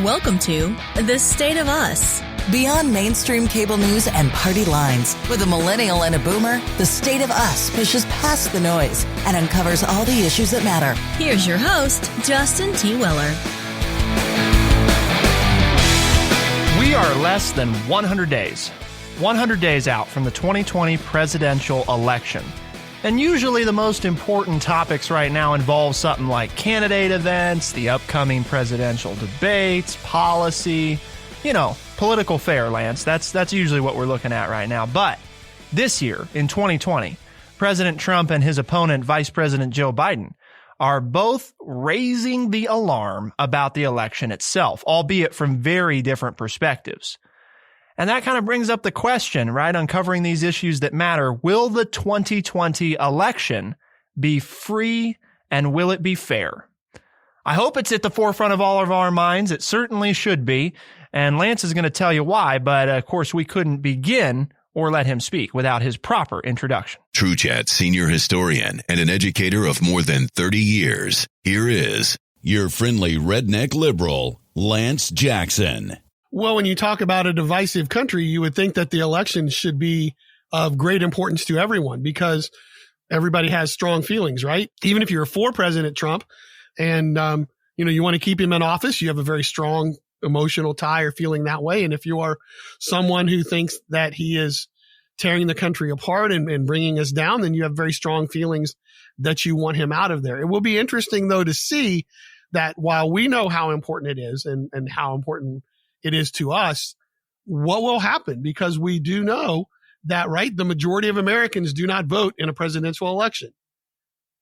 Welcome to The State of Us. Beyond mainstream cable news and party lines, with a millennial and a boomer, The State of Us pushes past the noise and uncovers all the issues that matter. Here's your host, Justin T. Weller. We are less than 100 days out from the 2020 presidential election. And usually the most important topics right now involve something like candidate events, the upcoming presidential debates, policy, political fare, Lance. That's usually what we're looking at right now. But this year, in 2020, President Trump and his opponent, Vice President Joe Biden, are both raising the alarm about the election itself, albeit from very different perspectives. And that kind of brings up the question, right? Uncovering these issues that matter. Will the 2020 election be free and will it be fair? I hope it's at the forefront of all of our minds. It certainly should be. And Lance is going to tell you why. But of course, we couldn't begin or let him speak without his proper introduction. TrueChat senior historian and an educator of more than 30 years. Here is your friendly redneck liberal, Lance Jackson. Well, when you talk about a divisive country, you would think that the election should be of great importance to everyone because everybody has strong feelings, right? Even if you're for President Trump and, you want to keep him in office, you have a very strong emotional tie or feeling that way. And if you are someone who thinks that he is tearing the country apart and bringing us down, then you have very strong feelings that you want him out of there. It will be interesting, though, to see that while we know how important it is and how important it is to us, what will happen? Because we do know that, right, the majority of Americans do not vote in a presidential election.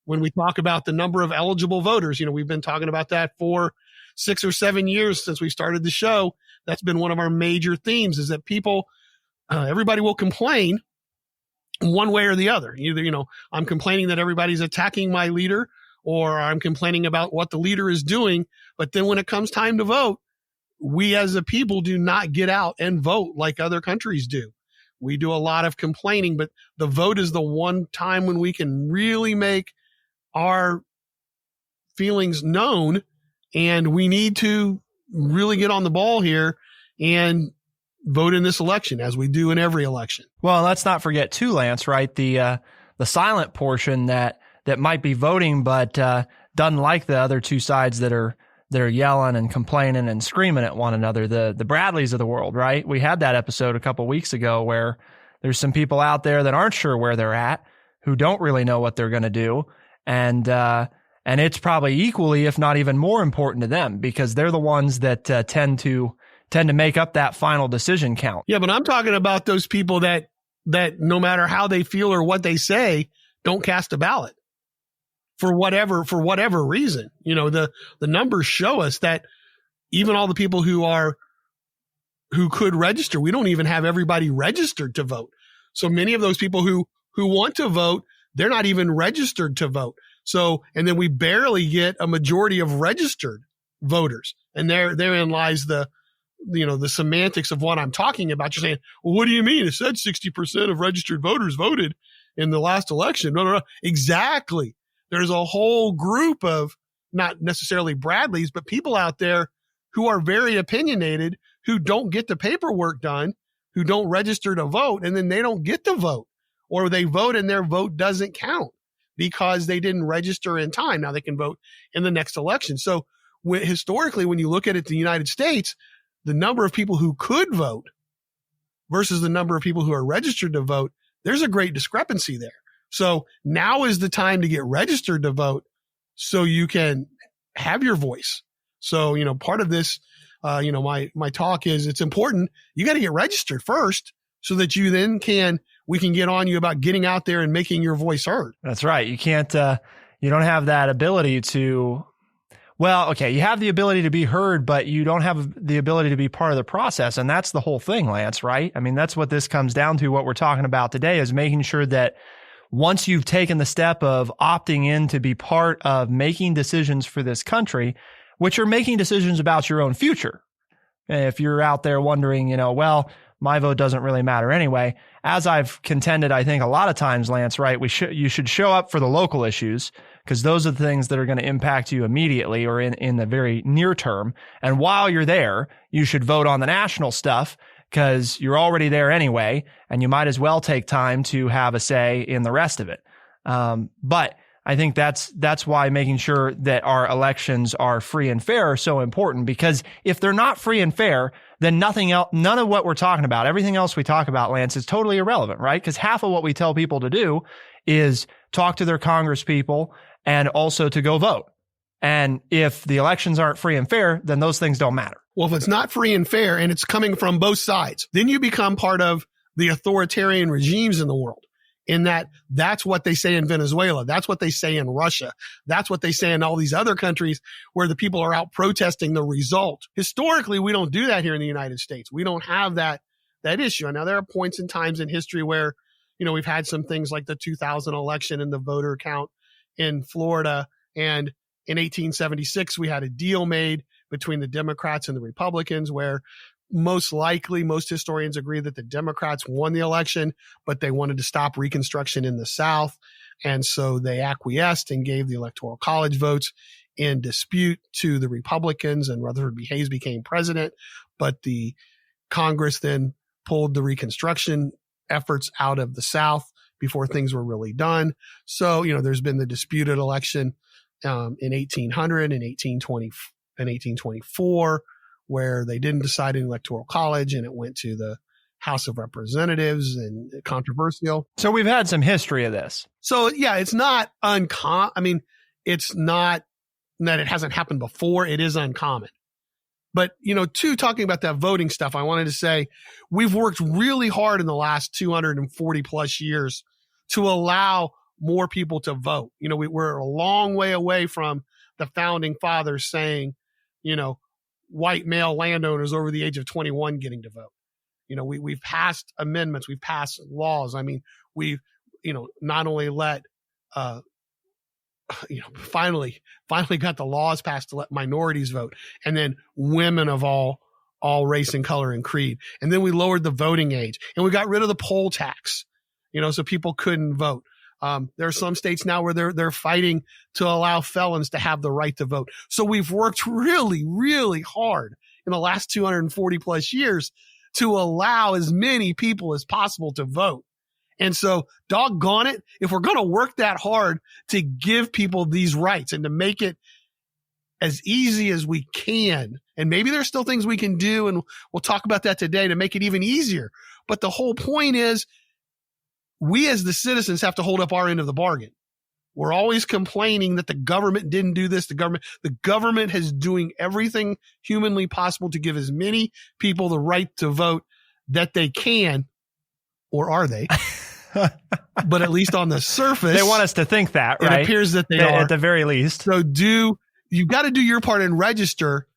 When we talk about the number of eligible voters, we've been talking about that for 6 or 7 years since we started the show. That's been one of our major themes, is that people, everybody will complain one way or the other. Either, I'm complaining that everybody's attacking my leader, or I'm complaining about what the leader is doing. But then when it comes time to vote, we as a people do not get out and vote like other countries do. We do a lot of complaining, but the vote is the one time when we can really make our feelings known. And we need to really get on the ball here and vote in this election, as we do in every election. Well, let's not forget too, Lance, right? The silent portion that might be voting, but doesn't like the other two sides that are yelling and complaining and screaming at one another, the Bradleys of the world, right? We had that episode a couple weeks ago where there's some people out there that aren't sure where they're at, who don't really know what they're going to do. And it's probably equally, if not even more important to them, because they're the ones that tend to make up that final decision count. Yeah, but I'm talking about those people that no matter how they feel or what they say, don't cast a ballot. For whatever reason, the numbers show us that even all the people who could register, we don't even have everybody registered to vote. So many of those people who want to vote, they're not even registered to vote. So, and then we barely get a majority of registered voters. And therein lies the semantics of what I'm talking about. You're saying, well, what do you mean? It said 60% of registered voters voted in the last election. No. Exactly. There's a whole group of, not necessarily Bradleys, but people out there who are very opinionated, who don't get the paperwork done, who don't register to vote, and then they don't get to vote, or they vote and their vote doesn't count because they didn't register in time. Now they can vote in the next election. So historically, when you look at it, the United States, the number of people who could vote versus the number of people who are registered to vote, there's a great discrepancy there. So now is the time to get registered to vote so you can have your voice. So, part of this, my talk is it's important. You got to get registered first so that we can get on you about getting out there and making your voice heard. That's right. You can't, you don't have that ability to, well, okay, you have the ability to be heard, but you don't have the ability to be part of the process. And that's the whole thing, Lance, right? I mean, that's what this comes down to. What we're talking about today is making sure that once you've taken the step of opting in to be part of making decisions for this country, which are making decisions about your own future. If you're out there wondering, well, my vote doesn't really matter anyway. As I've contended, I think a lot of times, Lance, right? You should show up for the local issues because those are the things that are going to impact you immediately or in the very near term. And while you're there, you should vote on the national stuff because you're already there anyway, and you might as well take time to have a say in the rest of it. But I think that's why making sure that our elections are free and fair are so important, because if they're not free and fair, then nothing else, none of what we're talking about, everything else we talk about, Lance, is totally irrelevant, right? Because half of what we tell people to do is talk to their Congress people and also to go vote. And if the elections aren't free and fair, then those things don't matter. Well, if it's not free and fair and it's coming from both sides, then you become part of the authoritarian regimes in the world. In that's what they say in Venezuela. That's what they say in Russia. That's what they say in all these other countries where the people are out protesting the result. Historically, we don't do that here in the United States. We don't have that issue. And now there are points in times in history where, we've had some things like the 2000 election and the voter count in Florida. And in 1876, we had a deal made between the Democrats and the Republicans where most likely, most historians agree that the Democrats won the election, but they wanted to stop Reconstruction in the South. And so they acquiesced and gave the Electoral College votes in dispute to the Republicans, and Rutherford B. Hayes became president. But the Congress then pulled the Reconstruction efforts out of the South before things were really done. So, there's been the disputed election in 1800 and 1824, where they didn't decide in Electoral College and it went to the House of Representatives and controversial. So we've had some history of this. So yeah, it's not uncommon. I mean, it's not that it hasn't happened before. It is uncommon. But, talking about that voting stuff, I wanted to say we've worked really hard in the last 240 plus years to allow more people to vote. We're a long way away from the founding fathers saying, white male landowners over the age of 21 getting to vote. We've passed amendments, we've passed laws. I mean, we've, not only let, finally got the laws passed to let minorities vote, and then women of all race and color and creed. And then we lowered the voting age, and we got rid of the poll tax, so people couldn't vote. There are some states now where they're fighting to allow felons to have the right to vote. So we've worked really, really hard in the last 240 plus years to allow as many people as possible to vote. And so, doggone it, if we're going to work that hard to give people these rights and to make it as easy as we can, and maybe there's still things we can do, and we'll talk about that today to make it even easier. But the whole point is, we as the citizens have to hold up our end of the bargain. We're always complaining that the government didn't do this. The government is doing everything humanly possible to give as many people the right to vote that they can, or are they? But at least on the surface, they want us to think that, right? It appears that they are, at the very least. So you've got to do your part and register,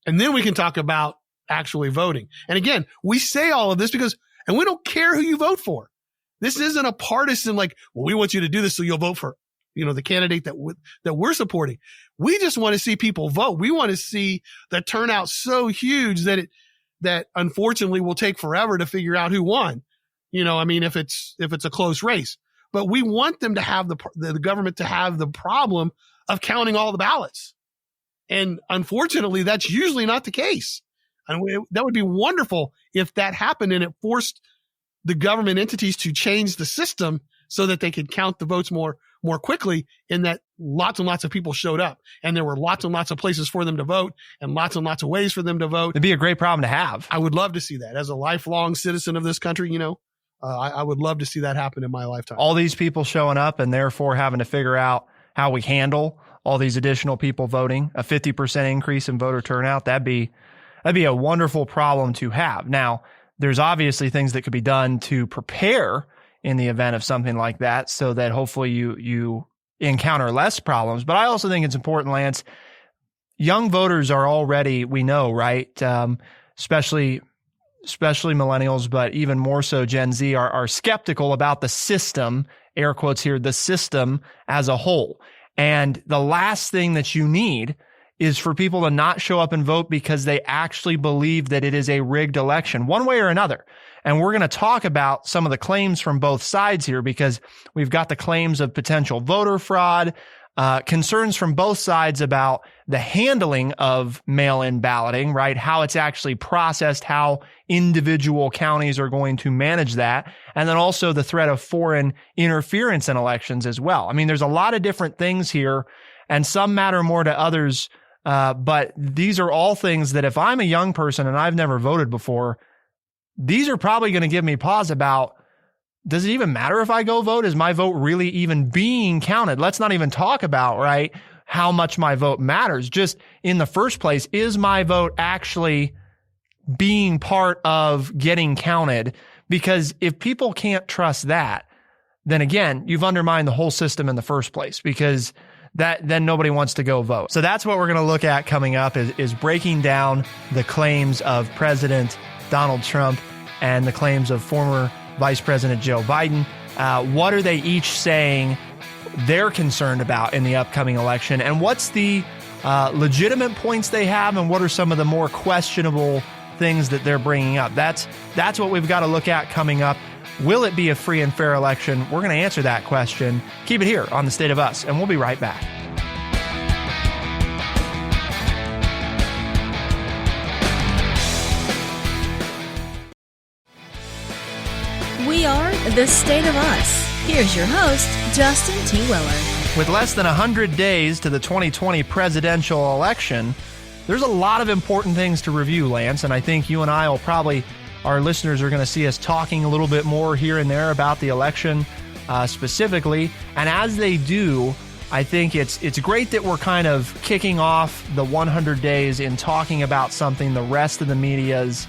and then we can talk about actually voting. And again, we say all of this and we don't care who you vote for. This isn't a partisan, we want you to do this so you'll vote for, the candidate that we're supporting. We just want to see people vote. We want to see the turnout so huge that unfortunately will take forever to figure out who won. If it's a close race, but we want them to have the government to have the problem of counting all the ballots. And unfortunately, that's usually not the case. And that would be wonderful if that happened and it forced the government entities to change the system so that they could count the votes more quickly, and that lots and lots of people showed up and there were lots and lots of places for them to vote and lots of ways for them to vote. It'd be a great problem to have. I would love to see that as a lifelong citizen of this country. I would love to see that happen in my lifetime. All these people showing up and therefore having to figure out how we handle all these additional people voting, a 50% increase in voter turnout. That'd be a wonderful problem to have. Now, there's obviously things that could be done to prepare in the event of something like that so that hopefully you encounter less problems. But I also think it's important, Lance, young voters are already, we know, right? Especially millennials, but even more so Gen Z are skeptical about the system, air quotes here, the system as a whole. And the last thing that you need is for people to not show up and vote because they actually believe that it is a rigged election, one way or another. And we're going to talk about some of the claims from both sides here, because we've got the claims of potential voter fraud. concerns from both sides about the handling of mail-in balloting, right? How it's actually processed, how individual counties are going to manage that, and then also the threat of foreign interference in elections as well. I mean, there's a lot of different things here, and some matter more to others, but these are all things that if I'm a young person and I've never voted before, these are probably going to give me pause about, does it even matter if I go vote? Is my vote really even being counted? Let's not even talk about, right, how much my vote matters. Just in the first place, is my vote actually being part of getting counted? Because if people can't trust that, then again, you've undermined the whole system in the first place, because then nobody wants to go vote. So that's what we're going to look at coming up is breaking down the claims of President Donald Trump and the claims of former Vice President Joe Biden. What are they each saying they're concerned about in the upcoming election? And what's the legitimate points they have? And what are some of the more questionable things that they're bringing up? That's what we've got to look at coming up. Will it be a free and fair election? We're going to answer that question. Keep it here on The State of Us, and we'll be right back. We are The State of Us. Here's your host, Justin T. Weller. With less than 100 days to the 2020 presidential election, there's a lot of important things to review, Lance, and I think you and I will probably, our listeners are going to see us talking a little bit more here and there about the election specifically. And as they do, I think it's great that we're kind of kicking off the 100 days in talking about something the rest of the media's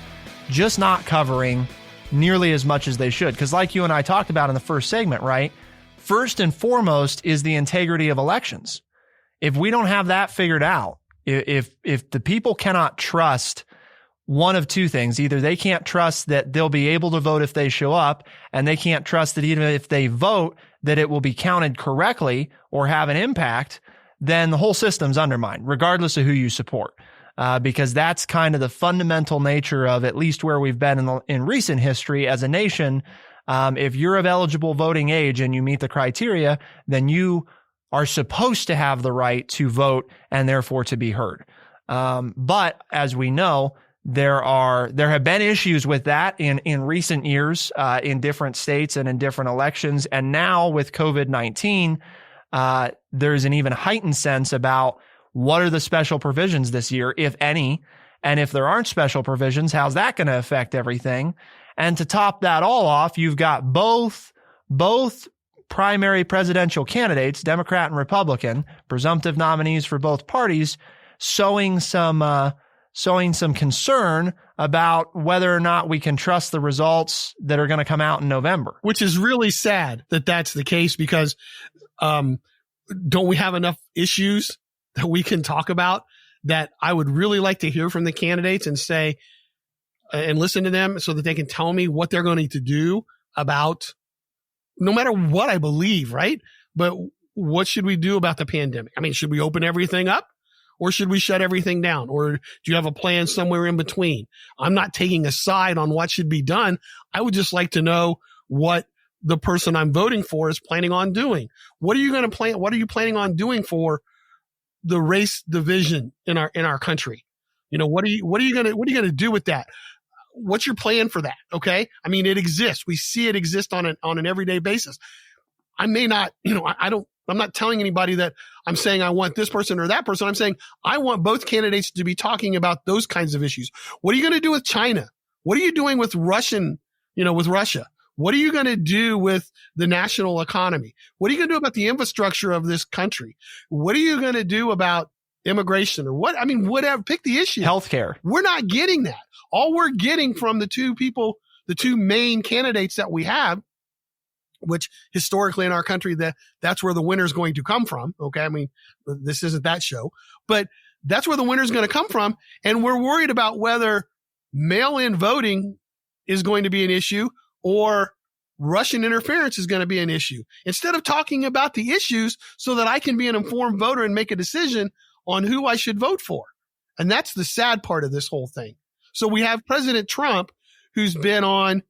just not covering nearly as much as they should. Because like you and I talked about in the first segment, right? First and foremost is the integrity of elections. If we don't have that figured out, if the people cannot trust one of two things, either they can't trust that they'll be able to vote if they show up, and they can't trust that even if they vote, that it will be counted correctly or have an impact, then the whole system's undermined, regardless of who you support. Because that's kind of the fundamental nature of at least where we've been in recent history as a nation. If you're of eligible voting age and you meet the criteria, then you are supposed to have the right to vote and therefore to be heard. But as we know, there have been issues with that in recent years in different states and in different elections. And now with COVID-19, there's an even heightened sense about what are the special provisions this year, if any? And if there aren't special provisions, how's that going to affect everything? And to top that all off, you've got both primary presidential candidates, Democrat and Republican, presumptive nominees for both parties, showing some concern about whether or not we can trust the results that are going to come out in November. Which is really sad that that's the case, because don't we have enough issues that we can talk about that I would really like to hear from the candidates and say, and listen to them so that they can tell me what they're going to do about no matter what I believe, right? But what should we do about the pandemic? I mean, should we open everything up or should we shut everything down? Or do you have a plan somewhere in between? I'm not taking a side on what should be done. I would just like to know what the person I'm voting for is planning on doing. What are you going to plan? What are you planning on doing for the race division in our country? You know, what are you going to do with that? What's your plan for that? Okay. I mean, it exists. We see it exist on an everyday basis. I may not, I'm not telling anybody that I'm saying I want this person or that person. I'm saying I want both candidates to be talking about those kinds of issues. What are you going to do with China? What are you doing with Russia? What are you going to do with the national economy? What are you going to do about the infrastructure of this country? What are you going to do about immigration or whatever? Pick the issue. Healthcare. We're not getting that. All we're getting from the two main candidates that we have, which historically in our country, that's where the winner's going to come from. Okay. I mean, this isn't that show, but that's where the winner's going to come from. And we're worried about whether mail-in voting is going to be an issue or Russian interference is going to be an issue, instead of talking about the issues so that I can be an informed voter and make a decision on who I should vote for. And that's the sad part of this whole thing. So we have President Trump, who's been on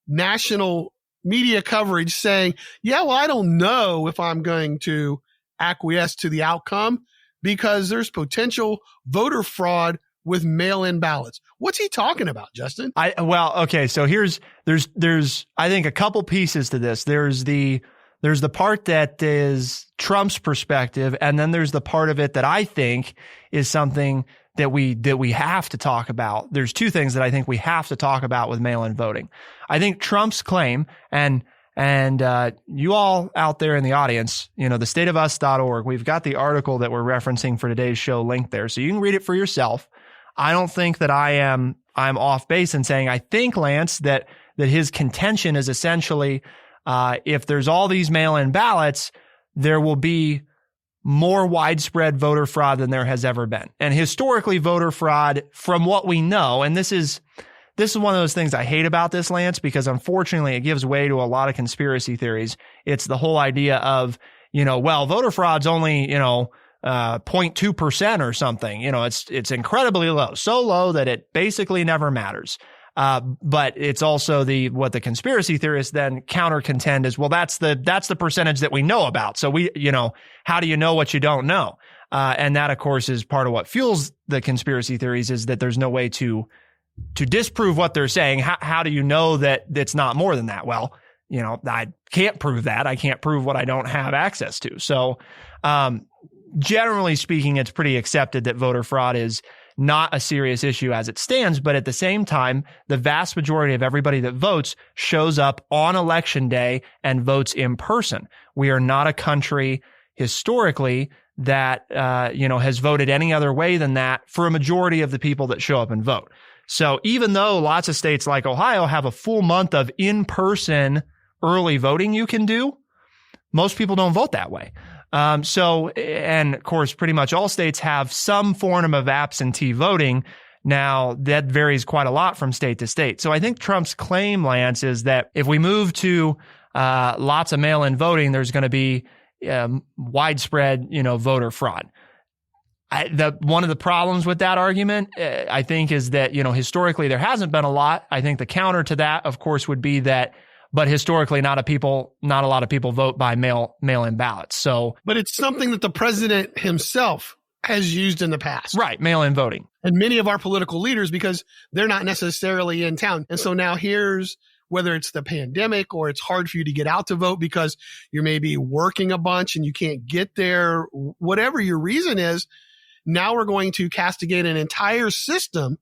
national media coverage saying, yeah, well, I don't know if I'm going to acquiesce to the outcome because there's potential voter fraud with mail-in ballots. What's he talking about, Justin? Okay. So there's I think a couple pieces to this. There's the part that is Trump's perspective, and then there's the part of it that I think is something that we have to talk about. There's two things that I think we have to talk about with mail-in voting. I think Trump's claim, and you all out there in the audience, the stateofus.org, we've got the article that we're referencing for today's show linked there, so you can read it for yourself. I don't think that I'm off base in saying I think, Lance, that his contention is essentially if there's all these mail-in ballots, there will be more widespread voter fraud than there has ever been. And historically, voter fraud, from what we know, and this is one of those things I hate about this, Lance, because unfortunately it gives way to a lot of conspiracy theories. It's the whole idea of, voter fraud's only, 0.2% or something. It's incredibly low, so low that it basically never matters. But it's also what the conspiracy theorists then counter contend is, well, that's the percentage that we know about. So how do you know what you don't know? And that, of course, is part of what fuels the conspiracy theories, is that there's no way to disprove what they're saying. How do you know that it's not more than that? Well, I can't prove that. I can't prove what I don't have access to. So, generally speaking, it's pretty accepted that voter fraud is not a serious issue as it stands. But at the same time, the vast majority of everybody that votes shows up on election day and votes in person. We are not a country historically that, has voted any other way than that for a majority of the people that show up and vote. So even though lots of states like Ohio have a full month of in-person early voting you can do, most people don't vote that way. And of course, pretty much all states have some form of absentee voting. Now, that varies quite a lot from state to state. So I think Trump's claim, Lance, is that if we move to lots of mail-in voting, there's going to be widespread, voter fraud. One of the problems with that argument, I think, is that, historically there hasn't been a lot. I think the counter to that, of course, would be that, but historically not a lot of people vote by mail-in ballots. So, but it's something that the president himself has used in the past. Right, mail-in voting. And many of our political leaders, because they're not necessarily in town. And so now here's, whether it's the pandemic or it's hard for you to get out to vote because you're maybe working a bunch and you can't get there, whatever your reason is, now we're going to castigate an entire system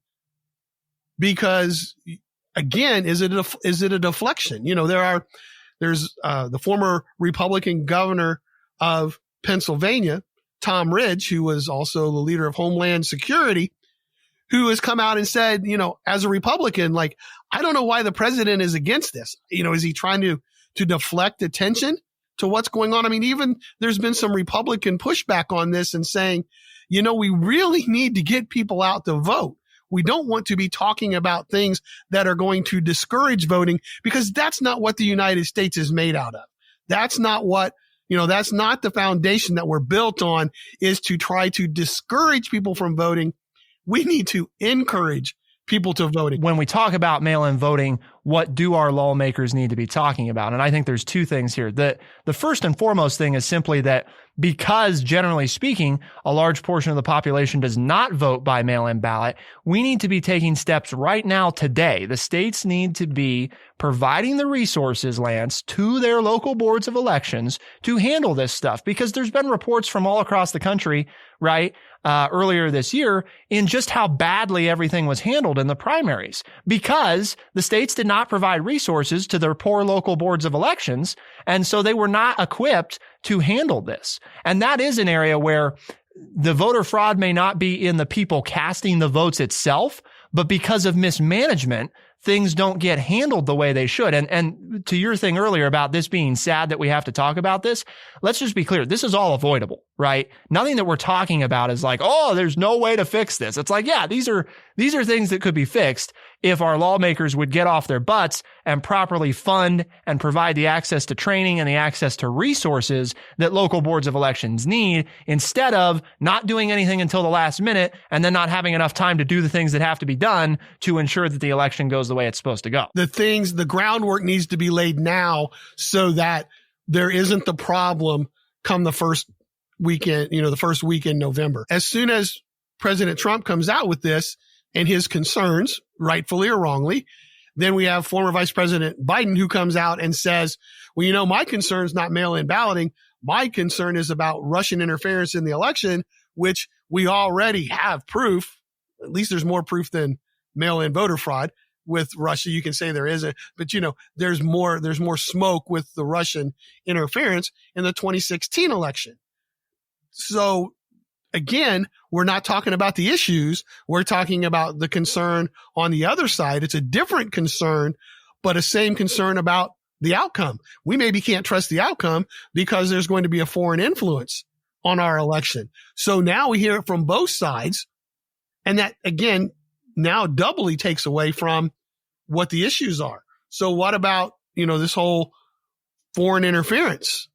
because, again, is it a deflection? There's the former Republican governor of Pennsylvania, Tom Ridge, who was also the leader of Homeland Security, who has come out and said, as a Republican, I don't know why the president is against this. Is he trying to deflect attention to what's going on? I mean, even there's been some Republican pushback on this and saying, we really need to get people out to vote. We don't want to be talking about things that are going to discourage voting because that's not what the United States is made out of. That's not what, that's not the foundation that we're built on, is to try to discourage people from voting. We need to encourage people to voting. When we talk about mail-in voting, what do our lawmakers need to be talking about? And I think there's two things here. The first and foremost thing is simply that because, generally speaking, a large portion of the population does not vote by mail-in ballot, we need to be taking steps right now today. The states need to be providing the resources, Lance, to their local boards of elections to handle this stuff, because there's been reports from all across the country, right, earlier this year in just how badly everything was handled in the primaries because the states did not provide resources to their poor local boards of elections. And so they were not equipped to handle this. And that is an area where the voter fraud may not be in the people casting the votes itself, but because of mismanagement, things don't get handled the way they should. And to your thing earlier about this being sad that we have to talk about this, let's just be clear. This is all avoidable, right? Nothing that we're talking about is like, oh, there's no way to fix this. It's like, yeah, these are things that could be fixed if our lawmakers would get off their butts and properly fund and provide the access to training and the access to resources that local boards of elections need, instead of not doing anything until the last minute and then not having enough time to do the things that have to be done to ensure that the election goes the way it's supposed to go. The groundwork needs to be laid now so that there isn't the problem come the first weekend, the first week in November. As soon as President Trump comes out with this and his concerns, rightfully or wrongly, then we have former Vice President Biden who comes out and says, well, my concern is not mail-in balloting. My concern is about Russian interference in the election, which we already have proof. At least there's more proof than mail-in voter fraud with Russia. You can say there isn't, but there's more smoke with the Russian interference in the 2016 election. So again, we're not talking about the issues. We're talking about the concern on the other side. It's a different concern, but a same concern about the outcome. We maybe can't trust the outcome because there's going to be a foreign influence on our election. So now we hear it from both sides. And that, again, now doubly takes away from what the issues are. So what about, this whole foreign interference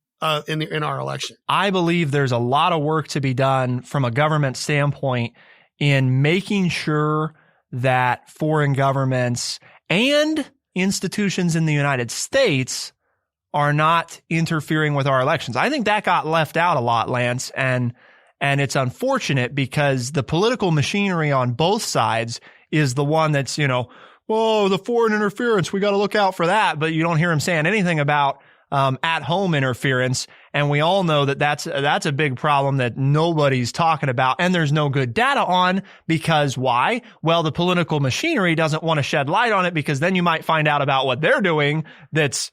in our election? I believe there's a lot of work to be done from a government standpoint in making sure that foreign governments and institutions in the United States are not interfering with our elections. I think that got left out a lot, Lance, and it's unfortunate because the political machinery on both sides is the one that's, the foreign interference, we got to look out for that. But you don't hear him saying anything about at-home interference. And we all know that that's a big problem that nobody's talking about. And there's no good data on because why? Well, the political machinery doesn't want to shed light on it because then you might find out about what they're doing that's,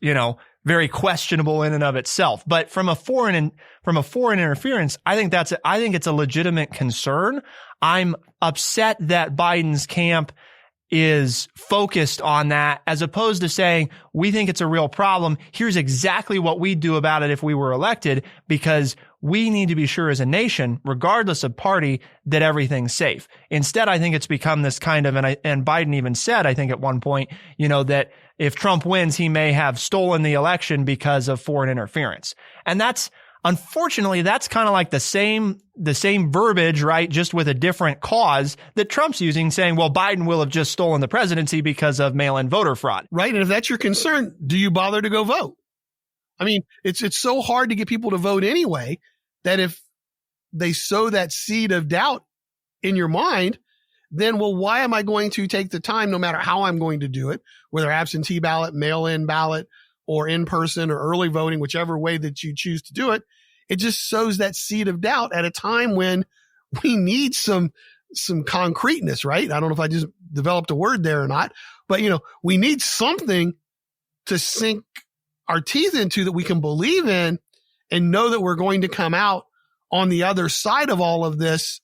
very questionable in and of itself. But from a foreign interference, I think it's a legitimate concern. I'm upset that Biden's camp is focused on that as opposed to saying, we think it's a real problem. Here's exactly what we'd do about it if we were elected, because we need to be sure as a nation, regardless of party, that everything's safe. Instead, I think it's become this kind of, and Biden even said, I think at one point, that if Trump wins, he may have stolen the election because of foreign interference. And unfortunately, that's kind of like the same verbiage, right? Just with a different cause that Trump's using, saying, well, Biden will have just stolen the presidency because of mail-in voter fraud. Right. And if that's your concern, do you bother to go vote? I mean, it's so hard to get people to vote anyway, that if they sow that seed of doubt in your mind, then, well, why am I going to take the time, no matter how I'm going to do it, whether absentee ballot, mail-in ballot, or in person or early voting, whichever way that you choose to do it, it just sows that seed of doubt at a time when we need some concreteness, right? I don't know if I just developed a word there or not, but we need something to sink our teeth into that we can believe in and know that we're going to come out on the other side of all of this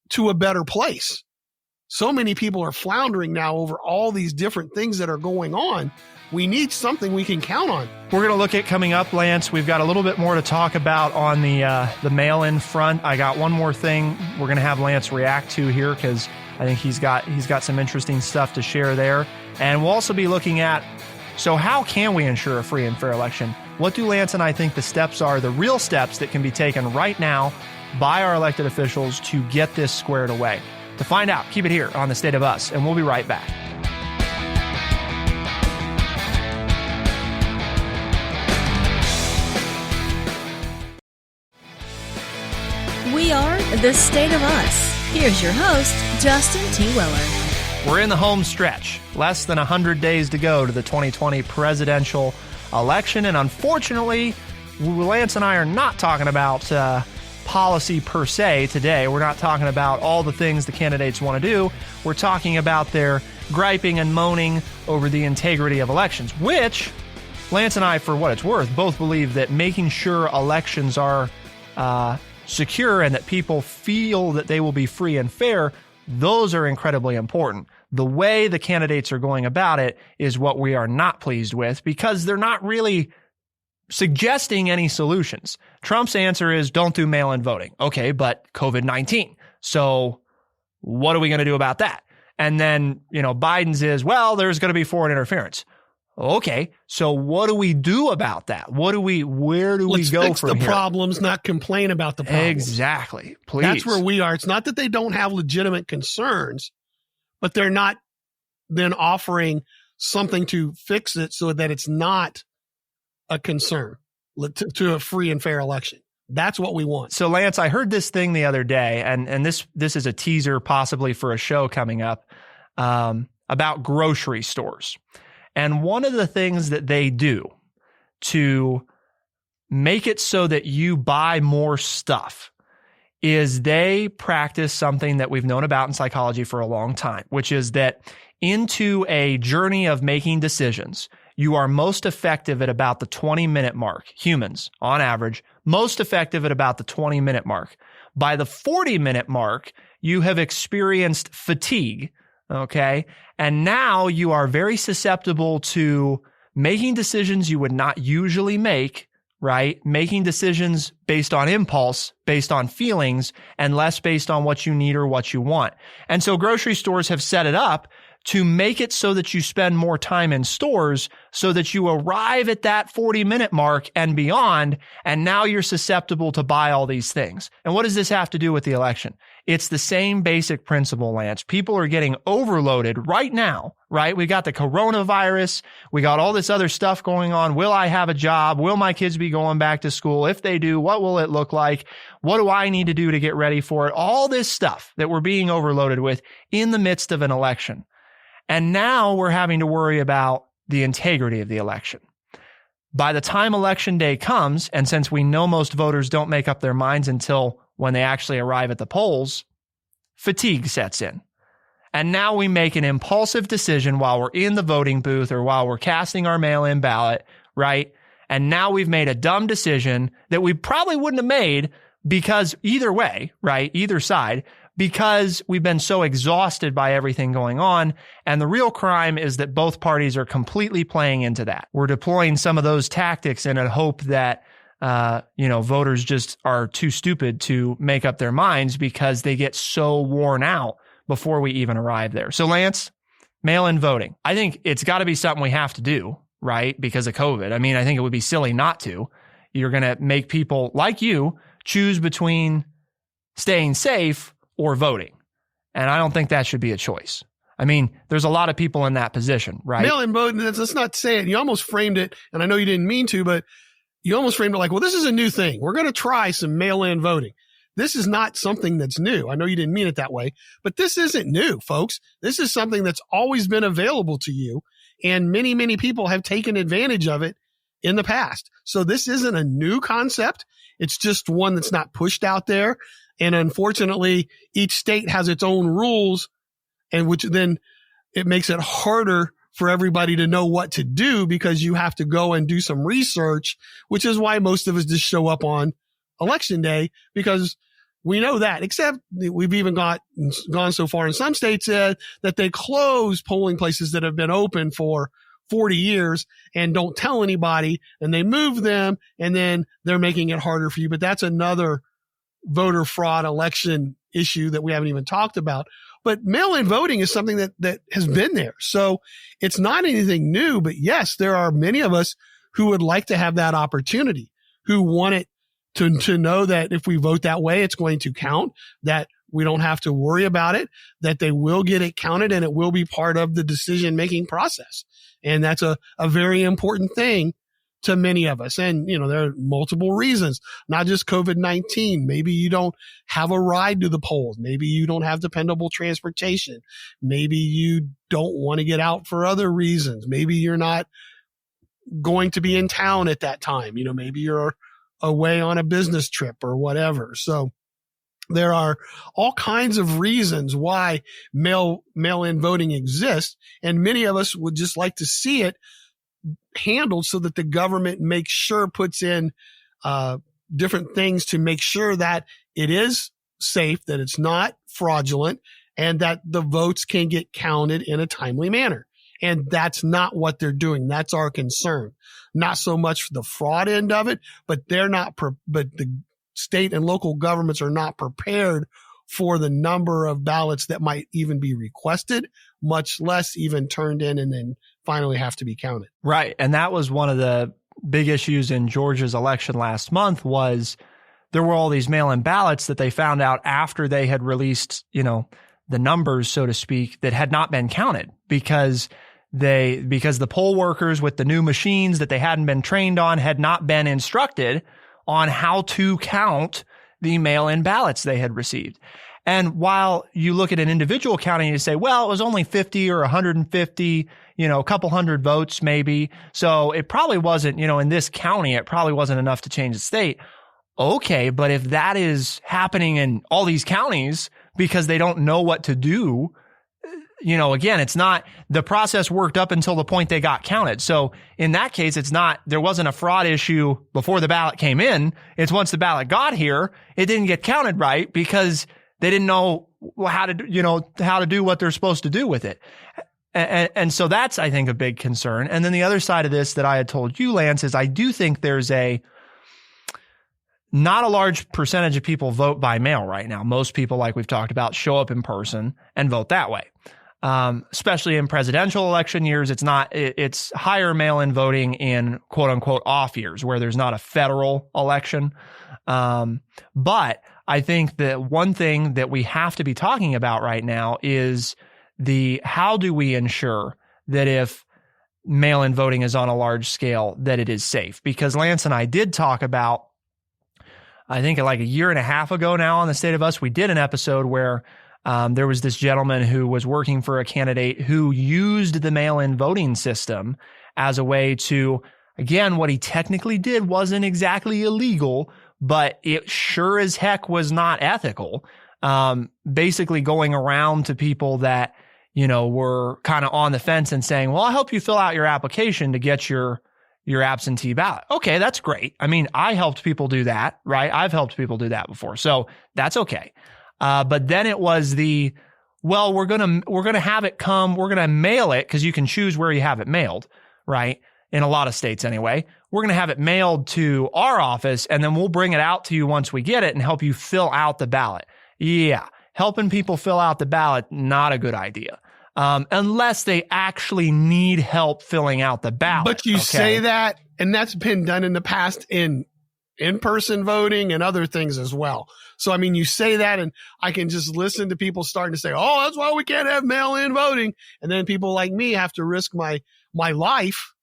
to a better place. So many people are floundering now over all these different things that are going on. We need something we can count on. We're going to look at coming up, Lance. We've got a little bit more to talk about on the mail-in front. I got one more thing we're going to have Lance react to here because I think he's got some interesting stuff to share there. And we'll also be looking at, so how can we ensure a free and fair election? What do Lance and I think the steps are, the real steps that can be taken right now by our elected officials to get this squared away? To find out, keep it here on The State of Us, and we'll be right back. We are The State of Us. Here's your host, Justin T. Weller. We're in the home stretch. Less than 100 days to go to the 2020 presidential election. And unfortunately, Lance and I are not talking about policy per se today. We're not talking about all the things the candidates want to do. We're talking about their griping and moaning over the integrity of elections, which Lance and I, for what it's worth, both believe that making sure elections are secure and that people feel that they will be free and fair, those are incredibly important. The way the candidates are going about it is what we are not pleased with because they're not really suggesting any solutions. Trump's answer is don't do mail-in voting. Okay, but COVID-19. So what are we going to do about that? And then, Biden's is, well, there's going to be foreign interference. Okay, so what do we do about that? Where do we go from here? Let's fix the problems, not complain about the problems. Exactly. Please. That's where we are. It's not that they don't have legitimate concerns, but they're not then offering something to fix it so that it's not a concern to a free and fair election. That's what we want. So Lance, I heard this thing the other day, and this is a teaser possibly for a show coming up about grocery stores. And one of the things that they do to make it so that you buy more stuff is they practice something that we've known about in psychology for a long time, which is that into a journey of making decisions, you are most effective at about the 20-minute mark. Humans, on average, most effective at about the 20-minute mark. By the 40-minute mark, you have experienced fatigue, okay? And now you are very susceptible to making decisions you would not usually make, right? Making decisions based on impulse, based on feelings, and less based on what you need or what you want. And so grocery stores have set it up to make it so that you spend more time in stores so that you arrive at that 40-minute mark and beyond, and now you're susceptible to buy all these things. And what does this have to do with the election? It's the same basic principle, Lance. People are getting overloaded right now, right? We got the coronavirus. We got all this other stuff going on. Will I have a job? Will my kids be going back to school? If they do, what will it look like? What do I need to do to get ready for it? All this stuff that we're being overloaded with in the midst of an election. And now we're having to worry about the integrity of the election. By the time election day comes, and since we know most voters don't make up their minds until when they actually arrive at the polls, fatigue sets in. And now we make an impulsive decision while we're in the voting booth or while we're casting our mail-in ballot, right? And now we've made a dumb decision that we probably wouldn't have made because either way, right? Either side, because we've been so exhausted by everything going on. And the real crime is that both parties are completely playing into that. We're deploying some of those tactics in a hope that, voters just are too stupid to make up their minds because they get so worn out before we even arrive there. So Lance, mail-in voting. I think it's got to be something we have to do, right? Because of COVID. I mean, I think it would be silly not to. You're going to make people like you choose between staying safe or voting. And I don't think that should be a choice. I mean, there's a lot of people in that position, right? Mail-in voting, let's not say it. You almost framed it, and I know you didn't mean to, but you almost framed it like, well, this is a new thing. We're going to try some mail-in voting. This is not something that's new. I know you didn't mean it that way, but this isn't new, folks. This is something that's always been available to you, and many, many people have taken advantage of it in the past. So this isn't a new concept. It's just one that's not pushed out there. And unfortunately, each state has its own rules, and which then it makes it harder for everybody to know what to do because you have to go and do some research, which is why most of us just show up on election day because we know that, except we've even gone so far in some states that they close polling places that have been open for 40 years and don't tell anybody, and they move them, and then they're making it harder for you. But that's another voter fraud election issue that we haven't even talked about. But mail-in voting is something that has been there. So it's not anything new, but yes, there are many of us who would like to have that opportunity, who want it to know that if we vote that way, it's going to count, that we don't have to worry about it, that they will get it counted and it will be part of the decision-making process. And that's a very important thing to many of us. And, there are multiple reasons, not just COVID-19. Maybe you don't have a ride to the polls. Maybe you don't have dependable transportation. Maybe you don't want to get out for other reasons. Maybe you're not going to be in town at that time. Maybe you're away on a business trip or whatever. So there are all kinds of reasons why mail-in voting exists. And many of us would just like to see it handled so that the government puts in different things to make sure that it is safe, that it's not fraudulent, and that the votes can get counted in a timely manner. And that's not what they're doing. That's our concern. Not so much the fraud end of it, but but the state and local governments are not prepared for the number of ballots that might even be requested, much less even turned in and then finally have to be counted. Right. And that was one of the big issues in Georgia's election last month was there were all these mail-in ballots that they found out after they had released, the numbers, so to speak, that had not been counted because the poll workers with the new machines that they hadn't been trained on had not been instructed on how to count the mail-in ballots they had received. And while you look at an individual counting, you say, well, it was only 50 or 150, a couple hundred votes maybe. So it probably wasn't, in this county, it probably wasn't enough to change the state. Okay, but if that is happening in all these counties because they don't know what to do, again, it's not the process worked up until the point they got counted. So in that case, there wasn't a fraud issue before the ballot came in. It's once the ballot got here, it didn't get counted right because they didn't know how to do what they're supposed to do with it. And so that's, I think, a big concern. And then the other side of this that I had told you, Lance, is I do think there's not a large percentage of people vote by mail right now. Most people, like we've talked about, show up in person and vote that way. Especially in presidential election years, it's higher mail-in voting in quote unquote off years where there's not a federal election. But I think that one thing that we have to be talking about right now is how do we ensure that if mail-in voting is on a large scale, that it is safe? Because Lance and I did talk about, I think like a year and a half ago now on the State of Us, we did an episode where there was this gentleman who was working for a candidate who used the mail-in voting system as a way to, again, what he technically did wasn't exactly illegal, but it sure as heck was not ethical. Basically going around to people that, were kind of on the fence and saying, well, I'll help you fill out your application to get your absentee ballot. Okay, that's great. I mean, I helped people do that, right? I've helped people do that before. So that's okay. But then it was we're going to have it come, we're going to mail it because you can choose where you have it mailed, right? In a lot of states anyway. We're going to have it mailed to our office and then we'll bring it out to you once we get it and help you fill out the ballot. Yeah. Helping people fill out the ballot, not a good idea. Unless they actually need help filling out the ballot. But you say that, and that's been done in the past in-person voting and other things as well. So, I mean, you say that, and I can just listen to people starting to say, oh, that's why we can't have mail-in voting. And then people like me have to risk my life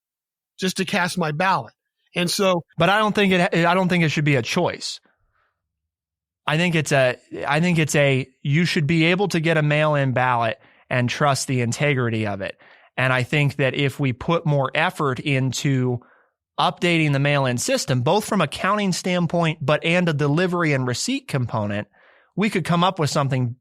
just to cast my ballot. And so, but I don't think it should be a choice. I think you should be able to get a mail-in ballot and trust the integrity of it. And I think that if we put more effort into updating the mail-in system, both from a counting standpoint, and a delivery and receipt component, we could come up with something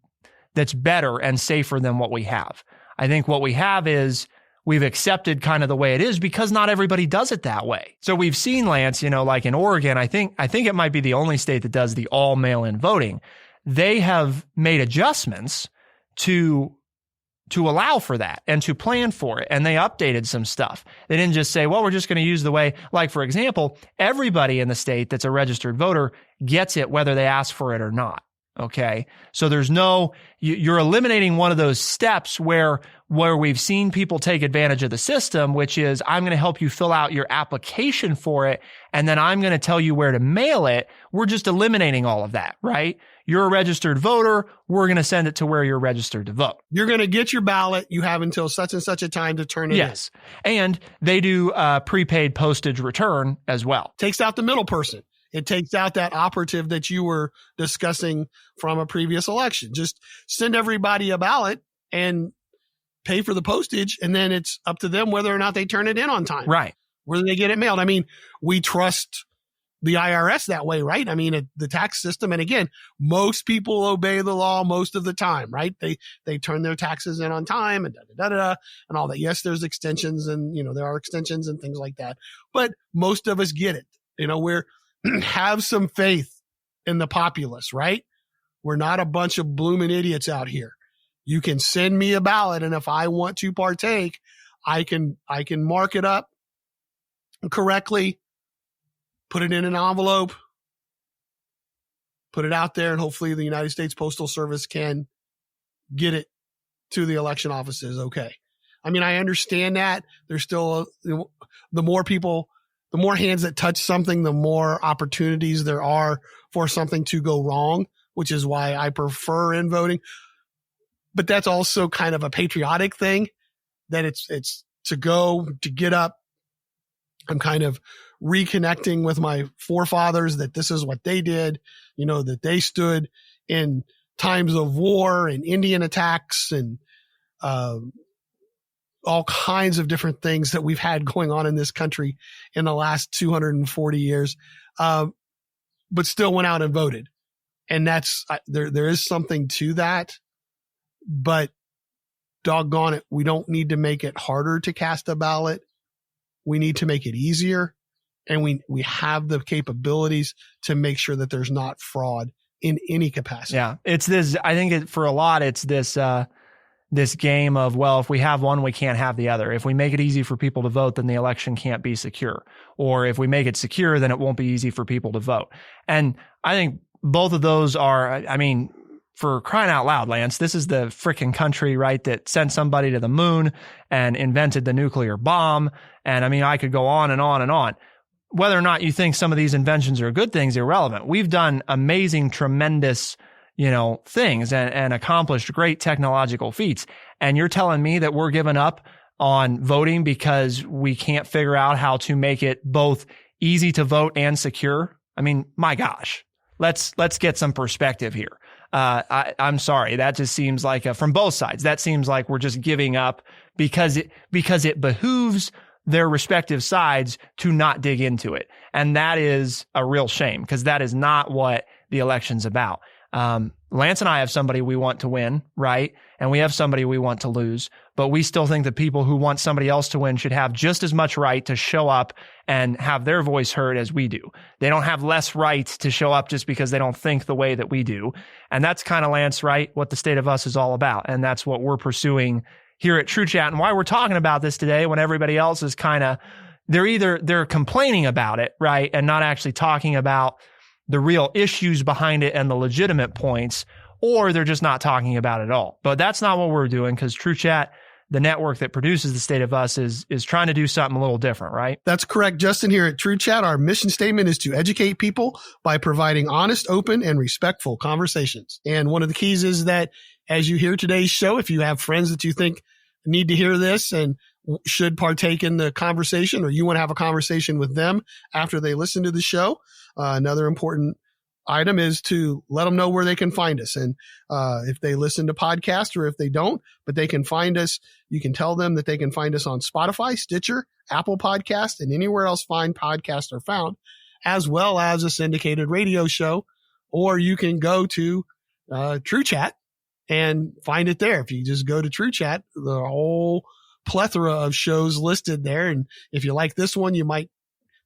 that's better and safer than what we have. I think what we have is we've accepted kind of the way it is because not everybody does it that way. So we've seen, Lance, like in Oregon, I think it might be the only state that does the all mail-in voting. They have made adjustments to allow for that and to plan for it. And they updated some stuff. They didn't just say, well, we're just going to use the way, like, for example, everybody in the state that's a registered voter gets it whether they ask for it or not. Okay. So you're eliminating one of those steps where we've seen people take advantage of the system, which is I'm going to help you fill out your application for it. And then I'm going to tell you where to mail it. We're just eliminating all of that, right? You're a registered voter. We're going to send it to where you're registered to vote. You're going to get your ballot. You have until such and such a time to turn it in. Yes. And they do prepaid postage return as well. Takes out the middle person. It takes out that operative that you were discussing from a previous election. Just send everybody a ballot and pay for the postage, and then it's up to them whether or not they turn it in on time. Right. Whether they get it mailed. I mean, we trust the IRS that way, right? I mean, the tax system. And again, most people obey the law most of the time, right? They turn their taxes in on time and and all that. Yes, there's extensions and, there are extensions and things like that, but most of us get it. We're have some faith in the populace, right? We're not a bunch of blooming idiots out here. You can send me a ballot, and if I want to partake, I can mark it up correctly, put it in an envelope, put it out there, and hopefully the United States Postal Service can get it to the election offices. Okay. I mean, I understand that there's still the more people, the more hands that touch something, the more opportunities there are for something to go wrong, which is why I prefer in voting. But that's also kind of a patriotic thing that it's to get up. I'm kind of reconnecting with my forefathers, that this is what they did, that they stood in times of war and Indian attacks and all kinds of different things that we've had going on in this country in the last 240 years, but still went out and voted. And that's, there is something to that, but doggone it, we don't need to make it harder to cast a ballot. We need to make it easier. And we have the capabilities to make sure that there's not fraud in any capacity. Yeah. It's this, I think for a lot, it's this, this game of, well, if we have one, we can't have the other. If we make it easy for people to vote, then the election can't be secure. Or if we make it secure, then it won't be easy for people to vote. And I think both of those are, I mean, for crying out loud, Lance, this is the freaking country, right, that sent somebody to the moon and invented the nuclear bomb. And I mean, I could go on and on and on. Whether or not you think some of these inventions are good things, irrelevant. We've done amazing, tremendous, things and accomplished great technological feats. And you're telling me that we're giving up on voting because we can't figure out how to make it both easy to vote and secure? I mean, my gosh, let's get some perspective here. I'm sorry. That just seems like from both sides, that seems like we're just giving up because it behooves their respective sides to not dig into it. And that is a real shame because that is not what the election's about. Lance and I have somebody we want to win, right? And we have somebody we want to lose, but we still think that people who want somebody else to win should have just as much right to show up and have their voice heard as we do. They don't have less right to show up just because they don't think the way that we do. And that's kind of, Lance, right, what the State of Us is all about. And that's what we're pursuing here at True Chat, and why we're talking about this today when everybody else is kind of, they're complaining about it, right? And not actually talking about the real issues behind it and the legitimate points, or they're just not talking about it at all. But that's not what we're doing, because True Chat, the network that produces the State of Us, is trying to do something a little different, right? That's correct, Justin. Here at True Chat, our mission statement is to educate people by providing honest, open, and respectful conversations. And one of the keys is that as you hear today's show, if you have friends that you think need to hear this and should partake in the conversation, or you want to have a conversation with them after they listen to the show, another important item is to let them know where they can find us. And if they listen to podcasts, or if they don't, but they can find us, you can tell them that they can find us on Spotify, Stitcher, Apple Podcast, and anywhere else fine podcasts are found, as well as a syndicated radio show. Or you can go to True Chat and find it there. If you just go to True Chat, the whole plethora of shows listed there. And if you like this one, you might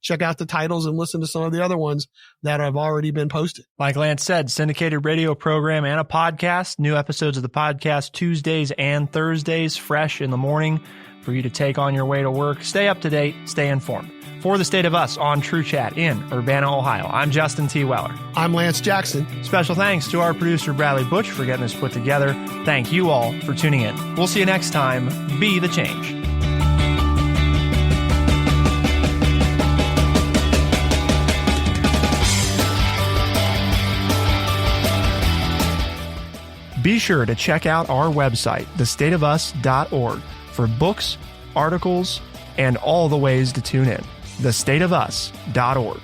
check out the titles and listen to some of the other ones that have already been posted. Like Lance said, syndicated radio program and a podcast. New episodes of the podcast Tuesdays and Thursdays, fresh in the morning for you to take on your way to work. Stay up to date, stay informed. For the State of Us on True Chat in Urbana, Ohio, I'm Justin T. Weller. I'm Lance Jackson. Special thanks to our producer, Bradley Butch, for getting this put together. Thank you all for tuning in. We'll see you next time. Be the change. Be sure to check out our website, thestateofus.org, for books, articles, and all the ways to tune in. thestateofus.org.